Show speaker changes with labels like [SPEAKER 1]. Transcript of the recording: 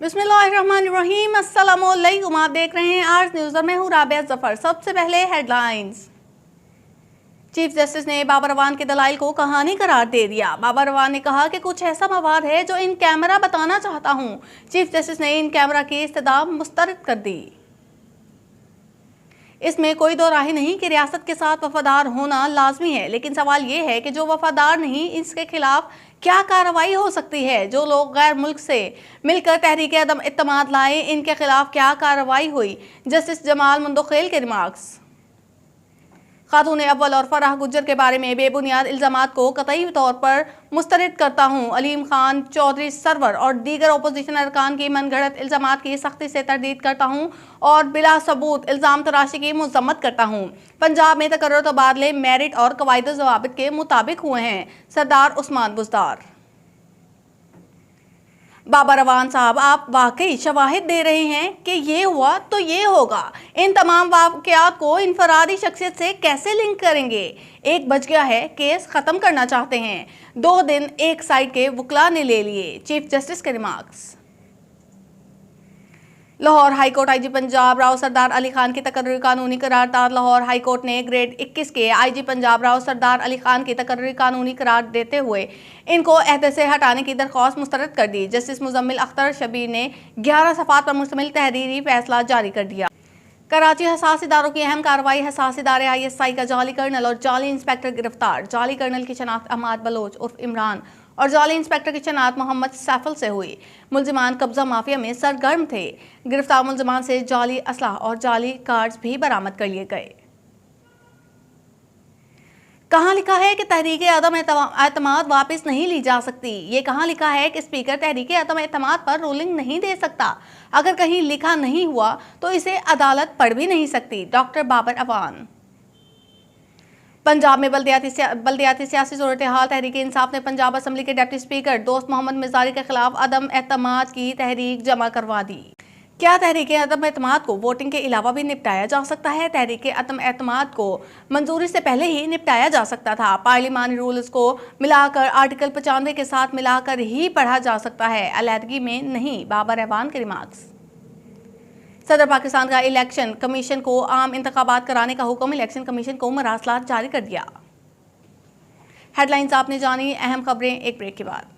[SPEAKER 1] बिस्मिल्लाहिर्रहमानिर्रहीम। अस्सलामुअलैकुम। आप देख रहे हैं आज न्यूज़ और मैं हूं राबिया जफर। सबसे पहले हेडलाइंस। चीफ जस्टिस ने बाबर अवान के दलाइल को कहानी करार दे दिया। बाबर अवान ने कहा कि कुछ ऐसा मवाद है जो इन कैमरा बताना चाहता हूं। चीफ जस्टिस ने इन कैमरा की इस्तदा मुस्तरद कर दी। इसमें कोई दो राय नहीं कि रियासत के साथ वफादार होना लाजमी है, लेकिन सवाल ये है कि जो वफादार नहीं, इसके खिलाफ क्या कार्रवाई हो सकती है। जो लोग गैर मुल्क से मिलकर तहरीक अदम इत्तेमाद लाए, इनके खिलाफ क्या कार्रवाई हुई। जस्टिस जमाल मुंदखिल के रिमार्क्स। खातून अव्वल और फराह गुज्जर के बारे में बेबुनियाद इल्जामात को कतई तौर पर मुस्तरद करता हूँ। अलीम खान, चौधरी सरवर और दीगर अपोजिशन अरकान की मनगढ़ंत इल्जामात की सख्ती से तरदीद करता हूँ और बिला सबूत इल्जाम तराशी की मजम्मत करता हूँ। पंजाब में तकर्रुर तबादले मेरिट और कवायद ज़वाबित के मुताबिक हुए हैं। सरदार उस्मान बुज़दार। बाबर अवान साहब, आप वाकई शवाहिद दे रहे हैं कि ये हुआ तो ये होगा। इन तमाम वाक़यात को इनफरादी शख्सियत से कैसे लिंक करेंगे। 1 बज गया है, केस ख़त्म करना चाहते हैं। 2 दिन एक साइड के वकला ने ले लिए। चीफ जस्टिस के remarks. Lahore high court IG Punjab Rao Sardar Ali Khan की तकर्रुरी कानूनी करारदाद। लाहौर हाईकोर्ट ने ग्रेड 21 के आईजी पंजाब राव सरदार अली खान की तकर्रुरी कानूनी करार देते हुए इनको अहदे से हटाने की दरख्वास्त मुस्तरद कर दी। जस्टिस मुजम्मिल अख्तर शबीर ने 11 सफ़ात पर मुश्तमिल तहरीरी फैसला जारी कर दिया। कराची हसास इदारों की अहम कार्रवाई। हसास इदारे ISI का जाली कर्नल और जाली इंस्पेक्टर गिरफ्तार। जाली कर्नल की शनाख्त अहमद बलोच उर्फ इमरान और जाली इंस्पेक्टर की शनाख्त मोहम्मद सैफल से हुई। मुलजिमान कब्जा माफिया में सरगर्म थे। गिरफ्तार मुलजिमान से जाली असलाह और जाली कार्ड्स भी बरामद कर लिए गए। कहाँ लिखा है कि तहरीक अदम एतमाद वापस नहीं ली जा सकती। ये कहाँ लिखा है कि स्पीकर तहरीक अदम एतमाद पर रूलिंग नहीं दे सकता। अगर कहीं लिखा नहीं हुआ तो इसे अदालत पढ़ भी नहीं सकती। डॉक्टर बाबर अवान। पंजाब में बल्दियाती सियासी सूरत हाल। तहरीक इंसाफ ने पंजाब असम्बली के डिप्टी स्पीकर दोस्त मोहम्मद मिज़ारी के खिलाफ अदम एतमाद की तहरीक जमा करवा दी। क्या तहरीक अदम एतमाद को वोटिंग के अलावा भी निपटाया जा सकता है? तहरीक अदम एतमाद को मंजूरी से पहले ही निपटाया जा सकता था। पार्लिमानी रूल्स को मिलाकर आर्टिकल 95 के साथ मिलाकर ही पढ़ा जा सकता है, अलहदगी में नहीं। बाबर अवान के रिमार्क्स। सदर पाकिस्तान का इलेक्शन कमीशन को आम इंतखाबात कराने का हुक्म। इलेक्शन कमीशन को मरासलात जारी कर दिया। हेडलाइंस आपने जानी, अहम खबरें एक ब्रेक के बाद।